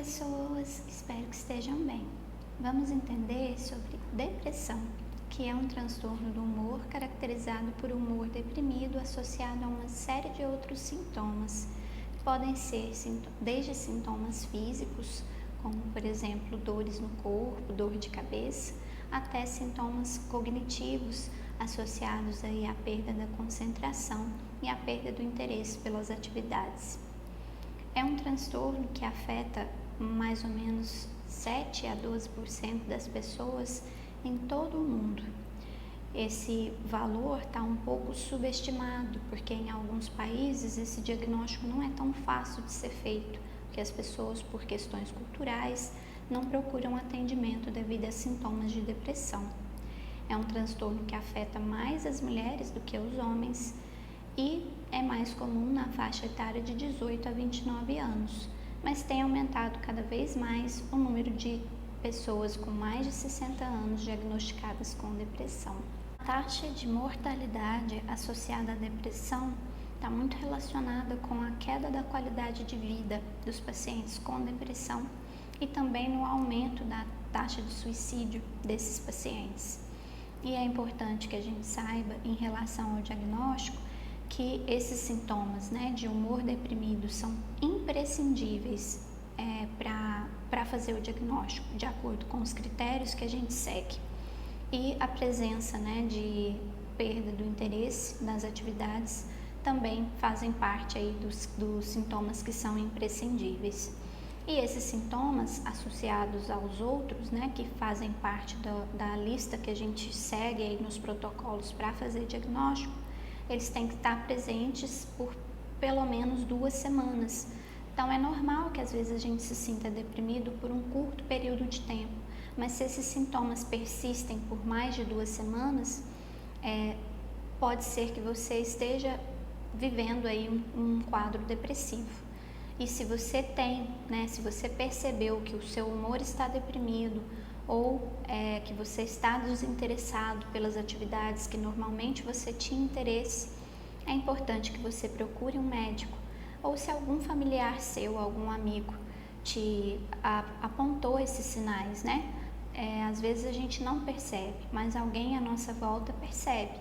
pessoas, espero que estejam bem. Vamos entender sobre depressão, que é um transtorno do humor caracterizado por humor deprimido associado a uma série de outros sintomas. Podem ser desde sintomas físicos, como por exemplo dores no corpo, dor de cabeça, até sintomas cognitivos associados aí à perda da concentração e à perda do interesse pelas atividades. É um transtorno que afeta mais ou menos 7 a 12% das pessoas em todo o mundo. Esse valor está um pouco subestimado, porque em alguns países esse diagnóstico não é tão fácil de ser feito, porque as pessoas, por questões culturais, não procuram atendimento devido a sintomas de depressão. É um transtorno que afeta mais as mulheres do que os homens e é mais comum na faixa etária de 18 a 29 anos, mas tem aumentado cada vez mais o número de pessoas com mais de 60 anos diagnosticadas com depressão. A taxa de mortalidade associada à depressão está muito relacionada com a queda da qualidade de vida dos pacientes com depressão e também no aumento da taxa de suicídio desses pacientes. E é importante que a gente saiba, em relação ao diagnóstico, que esses sintomas, de humor deprimido são imprescindíveis para fazer o diagnóstico, de acordo com os critérios que a gente segue. E a presença de perda do interesse nas atividades também fazem parte aí dos sintomas que são imprescindíveis. E esses sintomas associados aos outros, que fazem parte da lista que a gente segue aí nos protocolos para fazer diagnóstico, eles têm que estar presentes por pelo menos 2 semanas. Então é normal que às vezes a gente se sinta deprimido por um curto período de tempo, mas se esses sintomas persistem por mais de 2 semanas, pode ser que você esteja vivendo aí um quadro depressivo. E se você se você percebeu que o seu humor está deprimido ou que você está desinteressado pelas atividades que normalmente você tinha interesse, é importante que você procure um médico, ou se algum familiar seu, algum amigo te apontou esses sinais, às vezes a gente não percebe, mas alguém à nossa volta percebe.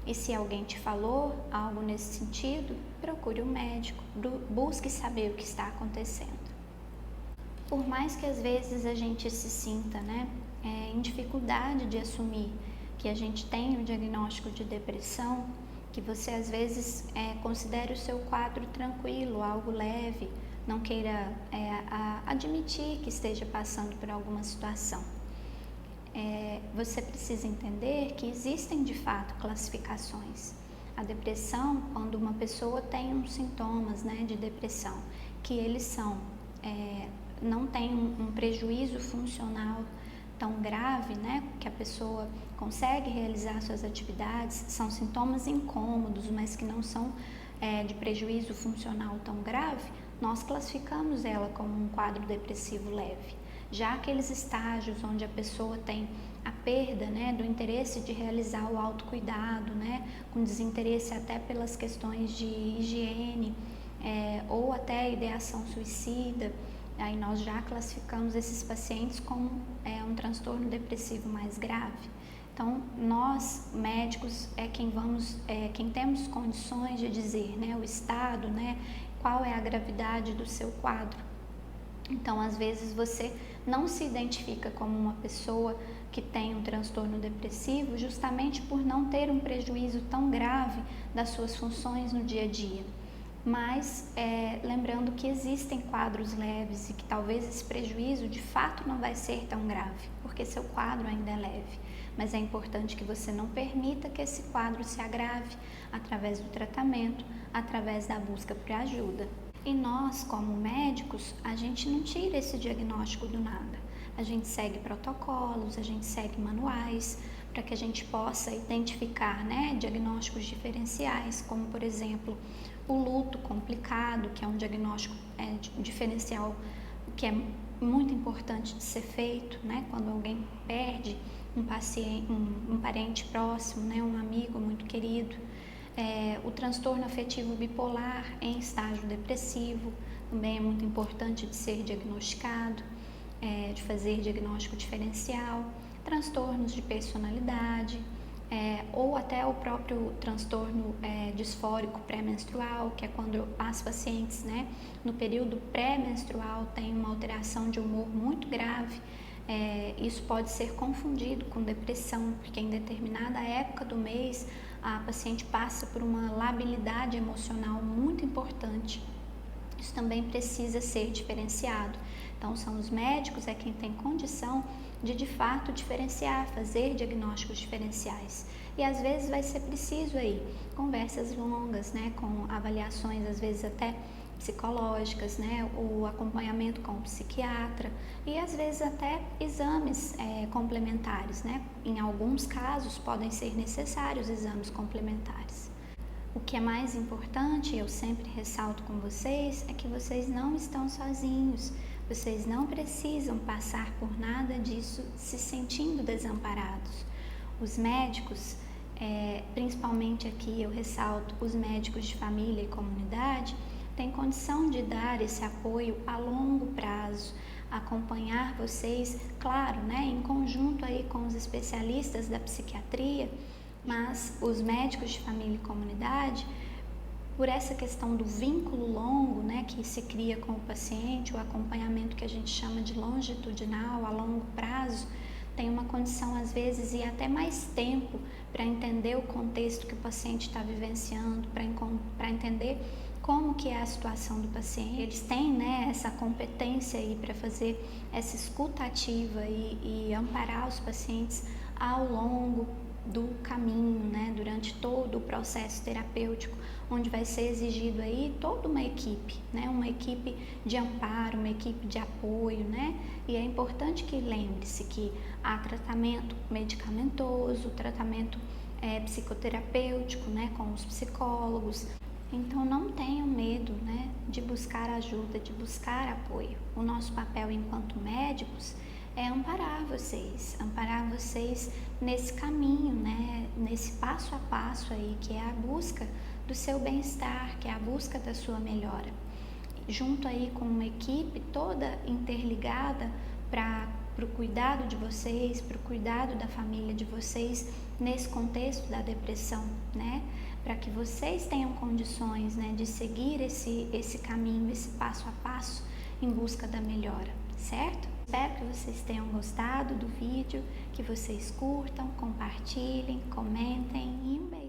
E se alguém te falou algo nesse sentido, procure um médico, busque saber o que está acontecendo. Por mais que às vezes a gente se sinta em dificuldade de assumir que a gente tem o diagnóstico de depressão, que você às vezes considere o seu quadro tranquilo, algo leve, não queira admitir que esteja passando por alguma situação. Você precisa entender que existem de fato classificações. A depressão, quando uma pessoa tem uns sintomas de depressão, que eles não tem um prejuízo funcional tão grave, que a pessoa consegue realizar suas atividades, são sintomas incômodos, mas que não são de prejuízo funcional tão grave, nós classificamos ela como um quadro depressivo leve. Já aqueles estágios onde a pessoa tem a perda do interesse de realizar o autocuidado, com desinteresse até pelas questões de higiene, ou até ideação suicida, aí nós já classificamos esses pacientes como um transtorno depressivo mais grave. Então, nós, médicos, quem temos condições de dizer o estado, qual é a gravidade do seu quadro. Então, às vezes, você não se identifica como uma pessoa que tem um transtorno depressivo justamente por não ter um prejuízo tão grave das suas funções no dia a dia. Mas lembrando que existem quadros leves e que talvez esse prejuízo de fato não vai ser tão grave, porque seu quadro ainda é leve. Mas é importante que você não permita que esse quadro se agrave através do tratamento, através da busca por ajuda. E nós, como médicos, a gente não tira esse diagnóstico do nada. A gente segue protocolos, a gente segue manuais, para que a gente possa identificar diagnósticos diferenciais, como por exemplo o luto complicado, que é um diagnóstico diferencial que é muito importante de ser feito, quando alguém perde um paciente, um parente próximo, um amigo muito querido. O transtorno afetivo bipolar em estágio depressivo, também é muito importante de ser diagnosticado, de fazer diagnóstico diferencial, transtornos de personalidade, ou até o próprio transtorno disfórico pré-menstrual, que é quando as pacientes, né, no período pré-menstrual têm uma alteração de humor muito grave. Isso pode ser confundido com depressão, porque em determinada época do mês a paciente passa por uma labilidade emocional muito importante. Isso também precisa ser diferenciado. Então, são os médicos quem tem condição de fato diferenciar, fazer diagnósticos diferenciais. E às vezes vai ser preciso aí conversas longas, né, com avaliações às vezes até psicológicas, né, o acompanhamento com o psiquiatra e às vezes até exames complementares, né. Em alguns casos podem ser necessários exames complementares. O que é mais importante, eu sempre ressalto com vocês, é que vocês não estão sozinhos, vocês não precisam passar por nada disso se sentindo desamparados. Os médicos, principalmente aqui eu ressalto os médicos de família e comunidade, têm condição de dar esse apoio a longo prazo, acompanhar vocês, claro, né, em conjunto aí com os especialistas da psiquiatria, mas os médicos de família e comunidade, por essa questão do vínculo longo, né, que se cria com o paciente, o acompanhamento que a gente chama de longitudinal, a longo prazo, tem uma condição às vezes e até mais tempo para entender o contexto que o paciente está vivenciando, para entender como que é a situação do paciente. Eles têm, né, essa competência aí para fazer essa escuta ativa e amparar os pacientes ao longo do caminho, né, durante todo o processo terapêutico, onde vai ser exigido aí toda uma equipe, né, uma equipe de amparo, uma equipe de apoio, né, e é importante que lembre-se que há tratamento medicamentoso, tratamento psicoterapêutico, né, com os psicólogos. Então não tenham medo, né, de buscar ajuda, de buscar apoio. O nosso papel enquanto médicos é amparar vocês nesse caminho, né, nesse passo a passo aí, que é a busca do seu bem-estar, que é a busca da sua melhora. Junto aí com uma equipe toda interligada para o cuidado de vocês, para o cuidado da família de vocês nesse contexto da depressão, né, para que vocês tenham condições, né, de seguir esse caminho, esse passo a passo em busca da melhora, certo? Espero que vocês tenham gostado do vídeo, que vocês curtam, compartilhem, comentem e um beijo.